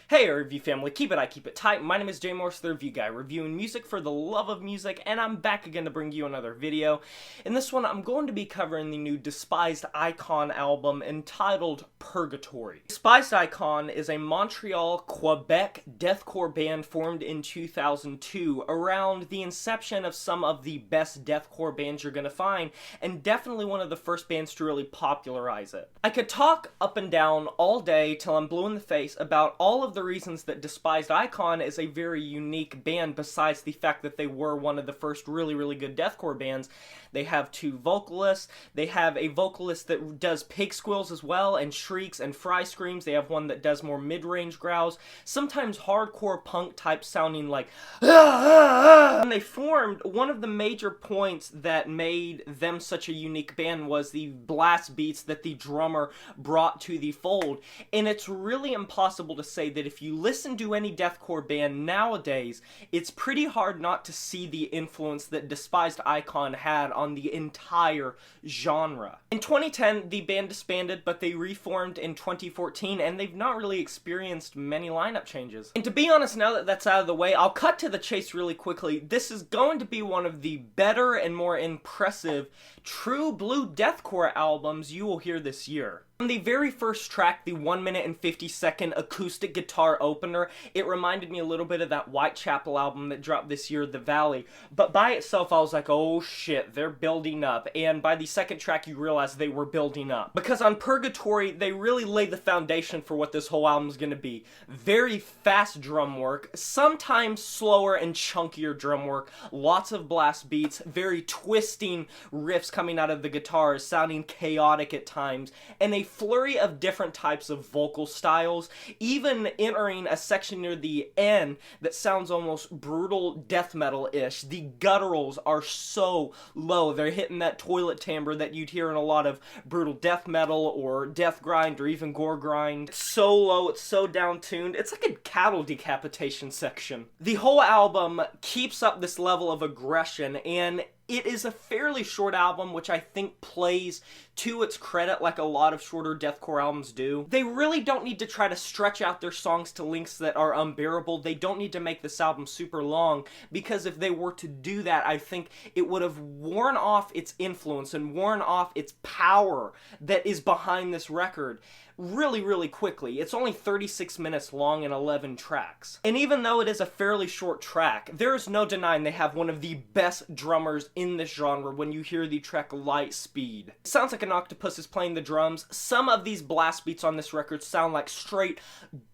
Hey review family, keep it tight. My name is Jay Morse, the Review Guy, reviewing music for the love of music, and I'm back again to bring you another video. In this one, I'm going to be covering the new Despised Icon album entitled Purgatory. Despised Icon is a Montreal, Quebec deathcore band formed in 2002 around the inception of some of the best deathcore bands you're gonna find, and definitely one of the first bands to really popularize it. I could talk up and down all day till I'm blue in the face about all of the reasons that Despised Icon is a very unique band, besides the fact that they were one of the first really good deathcore bands. They have two vocalists. They have a vocalist that does pig squeals as well, and shrieks and fry screams. They have one that does more mid-range growls, sometimes hardcore punk type sounding like When they formed, one of the major points that made them such a unique band was the blast beats that the drummer brought to the fold. And it's really impossible to say that if you listen to any deathcore band nowadays, it's pretty hard not to see the influence that Despised Icon had on the entire genre. In 2010, the band disbanded, but they reformed in 2014, and they've not really experienced many lineup changes. And to be honest, now that that's out of the way, I'll cut to the chase really quickly. This is going to be one of the better and more impressive true blue deathcore albums you will hear this year. On the very first track, the 1 minute and 50-second acoustic guitar opener, it reminded me a little bit of that Whitechapel album that dropped this year, The Valley. But by itself, I was like, oh shit, they're building up. And by the second track, you realize they were building up. Because on Purgatory, they really lay the foundation for what this whole album is going to be. Very fast drum work, sometimes slower and chunkier drum work, lots of blast beats, very twisting riffs coming out of the guitars, sounding chaotic at times, and a flurry of different types of vocal styles, even entering a section near the end that sounds almost brutal death metal-ish. The gutturals are so low. They're hitting that toilet timbre that you'd hear in a lot of brutal death metal or death grind or even gore grind. It's so low, it's so down-tuned. It's like a cattle decapitation section. The whole album keeps up this level of aggression, and it is a fairly short album, which I think plays to its credit like a lot of shorter deathcore albums do. They really don't need to try to stretch out their songs to lengths that are unbearable. They don't need to make this album super long, because if they were to do that, I think it would have worn off its influence and worn off its power that is behind this record really quickly. It's only 36 minutes long and 11 tracks. And even though it is a fairly short track, there is no denying they have one of the best drummers in this genre when you hear the track Lightspeed. It sounds like an octopus is playing the drums. Some of these blast beats on this record sound like straight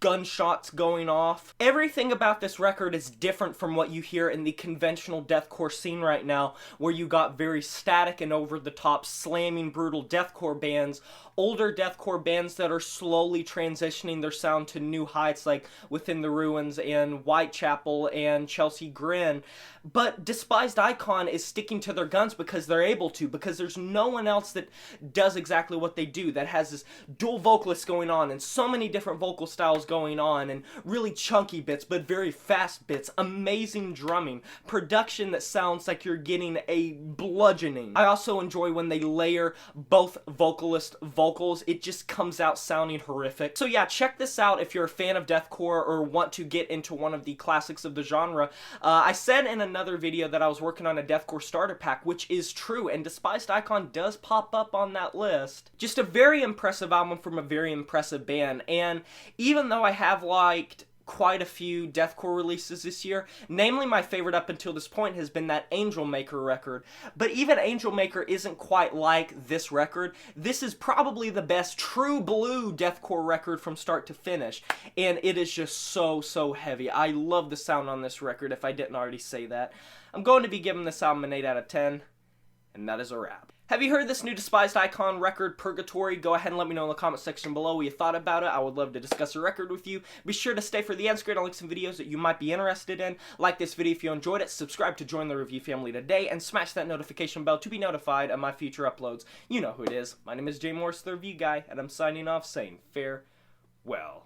gunshots going off. Everything about this record is different from what you hear in the conventional deathcore scene right now, where you got very static and over-the-top slamming brutal deathcore bands, older deathcore bands that are slowly transitioning their sound to new heights, like Within the Ruins and Whitechapel and Chelsea Grin. But Despised Icon is sticking to their guns because they're able to, because there's no one else that does exactly what they do, that has this dual vocalist going on and so many different vocal styles going on, and really chunky bits but very fast bits, amazing drumming, production that sounds like you're getting a bludgeoning. I also enjoy when they layer both vocalist vocals. It just comes out sounding horrific. So yeah, check this out if you're a fan of deathcore or want to get into one of the classics of the genre. I said in another video that I was working on a deathcore starter pack, which is true, and Despised Icon does pop up on that list. Just a very impressive album from a very impressive band, and even though I have liked quite a few deathcore releases this year, namely my favorite up until this point has been that Angel Maker record, but even Angel Maker isn't quite like this record. This is probably the best true blue deathcore record from start to finish, and it is just so heavy. I love the sound on this record, if I didn't already say that. I'm going to be giving this album an 8 out of 10, and that is a wrap. Have you heard this new Despised Icon record, Purgatory? Go ahead and let me know in the comment section below what you thought about it. I would love to discuss the record with you. Be sure to stay for the end screen. I'll link some videos that you might be interested in. Like this video if you enjoyed it, subscribe to join the review family today, and smash that notification bell to be notified of my future uploads. You know who it is. My name is Jay Morse, the Review Guy, and I'm signing off saying farewell.